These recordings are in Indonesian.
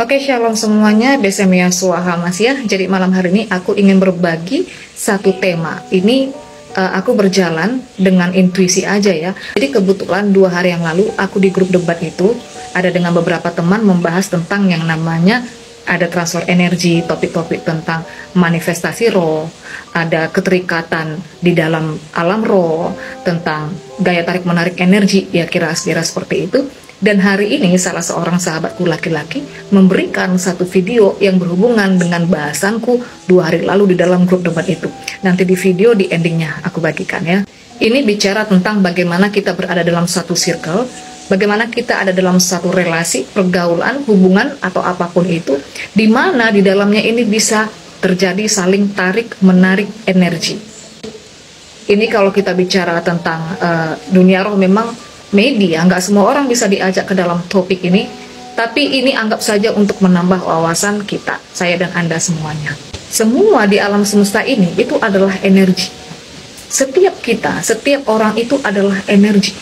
Oke, shalom semuanya, Besemia Swahamas ya. Jadi malam hari ini aku ingin berbagi satu tema. Ini aku berjalan dengan intuisi aja ya. Jadi kebetulan 2 hari yang lalu aku di grup debat itu ada dengan beberapa teman membahas tentang yang namanya ada transfer energi, topik-topik tentang manifestasi roh, ada keterikatan di dalam alam roh, tentang gaya tarik menarik energi, ya kira-kira seperti itu. Dan hari ini salah seorang sahabatku laki-laki memberikan satu video yang berhubungan dengan bahasanku 2 hari lalu di dalam grup debat itu. Nanti di video di endingnya aku bagikan ya. Ini bicara tentang bagaimana kita berada dalam satu circle, bagaimana kita ada dalam satu relasi, pergaulan, hubungan atau apapun itu, di mana di dalamnya ini bisa terjadi saling tarik menarik energi. Ini kalau kita bicara tentang dunia roh, memang media, nggak semua orang bisa diajak ke dalam topik ini, tapi ini anggap saja untuk menambah wawasan kita, saya dan Anda semuanya. Semua di alam semesta ini itu adalah energi. Setiap kita, setiap orang itu adalah energi.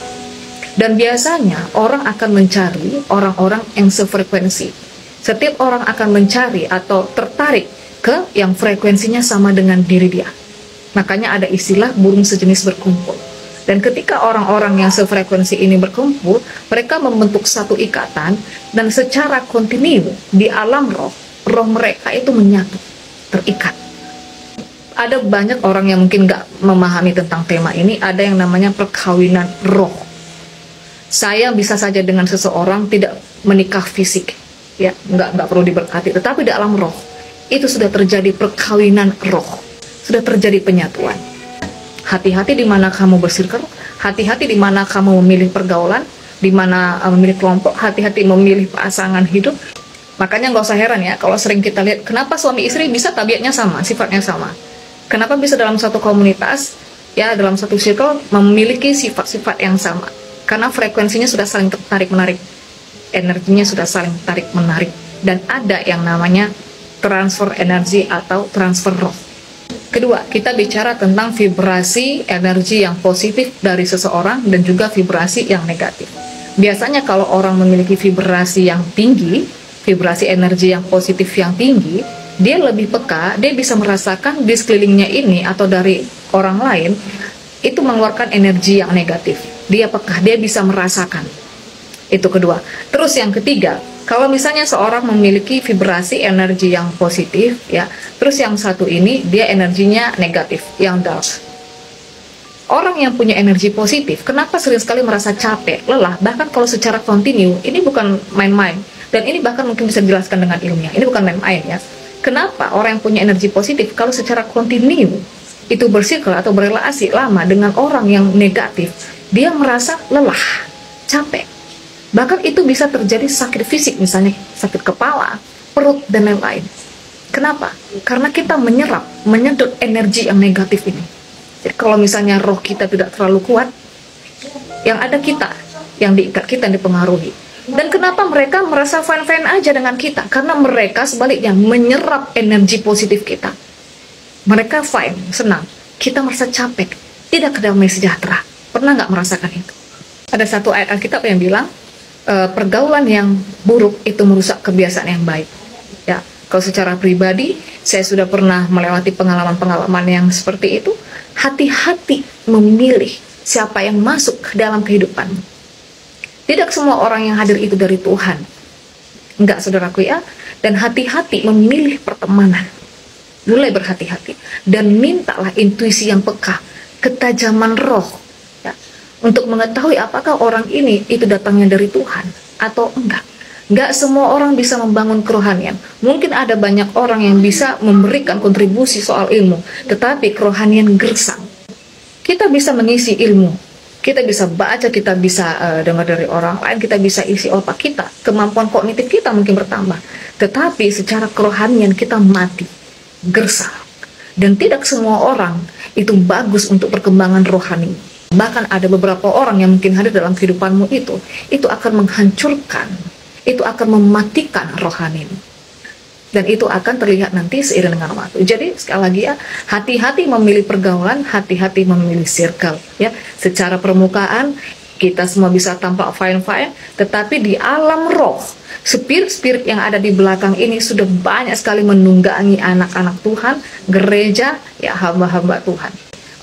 Dan biasanya orang akan mencari orang-orang yang sefrekuensi. Setiap orang akan mencari atau tertarik ke yang frekuensinya sama dengan diri dia. Makanya ada istilah burung sejenis berkumpul. Dan ketika orang-orang yang sefrekuensi ini berkumpul, mereka membentuk satu ikatan, dan secara kontinu di alam roh, roh mereka itu menyatu, terikat. Ada banyak orang yang mungkin nggak memahami tentang tema ini, ada yang namanya perkawinan roh. Saya bisa saja dengan seseorang tidak menikah fisik, ya nggak perlu diberkati, tetapi di alam roh, itu sudah terjadi perkawinan roh, sudah terjadi penyatuan. Hati-hati di mana kamu bersirkel, hati-hati di mana kamu memilih pergaulan, di mana memilih kelompok, hati-hati memilih pasangan hidup. Makanya nggak usah heran ya, kalau sering kita lihat, kenapa suami istri bisa tabiatnya sama, sifatnya sama. Kenapa bisa dalam satu komunitas, ya dalam satu circle, memiliki sifat-sifat yang sama. Karena frekuensinya sudah saling tarik-menarik, energinya sudah saling tarik-menarik. Dan ada yang namanya transfer energi atau transfer roh. Kedua, kita bicara tentang vibrasi energi yang positif dari seseorang dan juga vibrasi yang negatif. Biasanya kalau orang memiliki vibrasi yang tinggi, vibrasi energi yang positif yang tinggi, dia lebih peka, dia bisa merasakan di sekelilingnya ini atau dari orang lain, itu mengeluarkan energi yang negatif. Dia peka, dia bisa merasakan. Itu kedua. Terus yang ketiga, kalau misalnya seorang memiliki vibrasi energi yang positif, ya, terus yang satu ini dia energinya negatif, yang dull. Orang yang punya energi positif, kenapa sering sekali merasa capek, lelah, bahkan kalau secara kontinu, ini bukan main-main, dan ini bahkan mungkin bisa dijelaskan dengan ilmiah, ini bukan main-main ya. Kenapa orang yang punya energi positif, kalau secara kontinu, itu bersirkel atau berelasi lama dengan orang yang negatif, dia merasa lelah, capek. Bahkan itu bisa terjadi sakit fisik, misalnya sakit kepala, perut, dan lain-lain. Kenapa? Karena kita menyedot energi yang negatif ini. Jadi kalau misalnya roh kita tidak terlalu kuat, yang ada kita, yang diikat kita, yang dipengaruhi. Dan kenapa mereka merasa fine-fine aja dengan kita? Karena mereka sebaliknya menyerap energi positif kita. Mereka fine, senang. Kita merasa capek, tidak damai sejahtera. Pernah nggak merasakan itu? Ada satu ayat Alkitab yang bilang, pergaulan yang buruk itu merusak kebiasaan yang baik. Ya, kalau secara pribadi saya sudah pernah melewati pengalaman-pengalaman yang seperti itu. Hati-hati memilih siapa yang masuk ke dalam kehidupanmu. Tidak semua orang yang hadir itu dari Tuhan. Enggak, saudaraku ya. Dan hati-hati memilih pertemanan. Mulai berhati-hati dan mintalah intuisi yang peka, ketajaman roh. Untuk mengetahui apakah orang ini itu datangnya dari Tuhan atau enggak. Enggak semua orang bisa membangun kerohanian. Mungkin ada banyak orang yang bisa memberikan kontribusi soal ilmu, tetapi kerohanian gersang. Kita bisa mengisi ilmu, kita bisa baca, kita bisa dengar dari orang lain, kita bisa isi otak kita, kemampuan kognitif kita mungkin bertambah. Tetapi secara kerohanian kita mati, gersang. Dan tidak semua orang itu bagus untuk perkembangan rohani. Bahkan ada beberapa orang yang mungkin hadir dalam kehidupanmu itu akan menghancurkan, itu akan mematikan rohanimu. Dan itu akan terlihat nanti seiring dengan waktu. Jadi sekali lagi ya, hati-hati memilih pergaulan, hati-hati memilih circle. Ya, secara permukaan kita semua bisa tampak fine-fine, tetapi di alam roh, spirit-spirit yang ada di belakang ini sudah banyak sekali menunggangi anak-anak Tuhan, gereja, ya hamba-hamba Tuhan.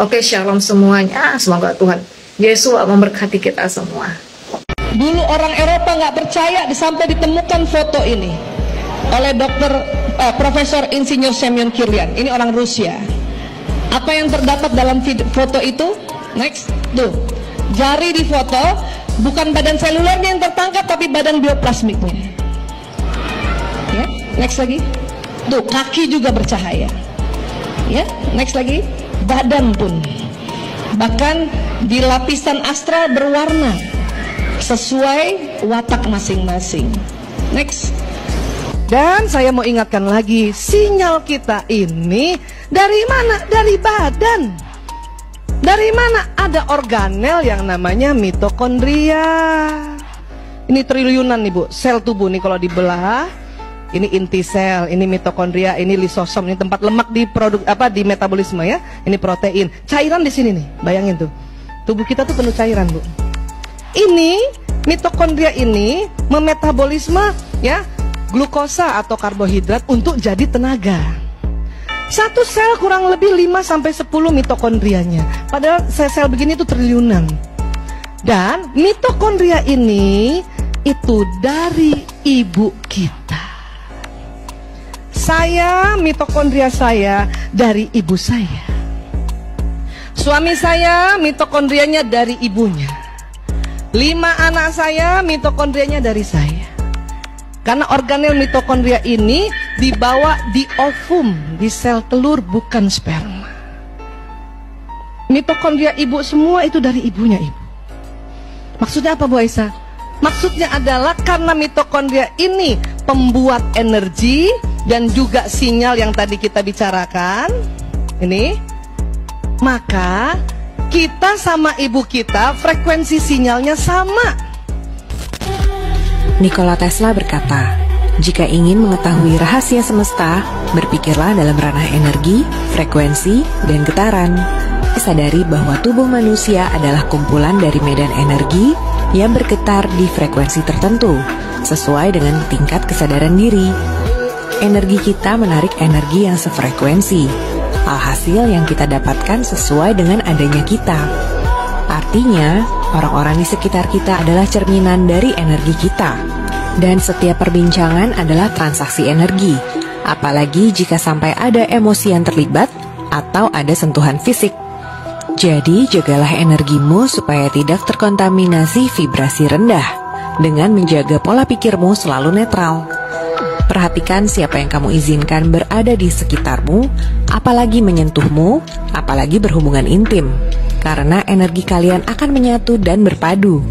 Oke, shalom semuanya, semoga Tuhan Yesus memberkati kita semua. Dulu orang Eropa nggak percaya sampai ditemukan foto ini oleh Profesor Insinyur Semyon Kirlian. Ini orang Rusia. Apa yang terdapat dalam foto itu? Next, tuh jari di foto, bukan badan selulernya yang tertangkap, tapi badan bioplasmiknya. Ya, next lagi. Tuh kaki juga bercahaya. Ya, next lagi. Badan pun, bahkan di lapisan astral berwarna sesuai watak masing-masing. Next. Dan saya mau ingatkan lagi, sinyal kita ini dari mana? Dari badan. Dari mana? Ada organel yang namanya mitokondria. Ini triliunan nih Bu, sel tubuh nih kalau dibelah. Ini inti sel, ini mitokondria, ini lisosom, ini tempat lemak di di metabolisme ya. Ini protein, cairan di sini nih. Bayangin tuh, tubuh kita tuh penuh cairan Bu. Ini mitokondria ini memetabolisme ya glukosa atau karbohidrat untuk jadi tenaga. Satu sel kurang lebih 5-10 mitokondrianya. Padahal sel-sel begini itu triliunan. Dan mitokondria ini itu dari ibu kita. Saya, mitokondria saya dari ibu saya. Suami saya, mitokondrianya dari ibunya. 5 anak saya, mitokondrianya dari saya. Karena organel mitokondria ini dibawa di ovum, di sel telur, bukan sperma. Mitokondria ibu semua itu dari ibunya ibu. Maksudnya apa Bu Aisyah? Maksudnya adalah karena mitokondria ini pembuat energi dan juga sinyal yang tadi kita bicarakan ini, maka kita sama ibu kita frekuensi sinyalnya sama. Nikola Tesla berkata, jika ingin mengetahui rahasia semesta, berpikirlah dalam ranah energi, frekuensi, dan getaran. Sadari bahwa tubuh manusia adalah kumpulan dari medan energi yang bergetar di frekuensi tertentu, sesuai dengan tingkat kesadaran diri. Energi kita menarik energi yang sefrekuensi. Alhasil yang kita dapatkan sesuai dengan adanya kita. Artinya, orang-orang di sekitar kita adalah cerminan dari energi kita. Dan setiap perbincangan adalah transaksi energi. Apalagi jika sampai ada emosi yang terlibat atau ada sentuhan fisik. Jadi, jagalah energimu supaya tidak terkontaminasi vibrasi rendah dengan menjaga pola pikirmu selalu netral. Perhatikan siapa yang kamu izinkan berada di sekitarmu, apalagi menyentuhmu, apalagi berhubungan intim. Karena energi kalian akan menyatu dan berpadu.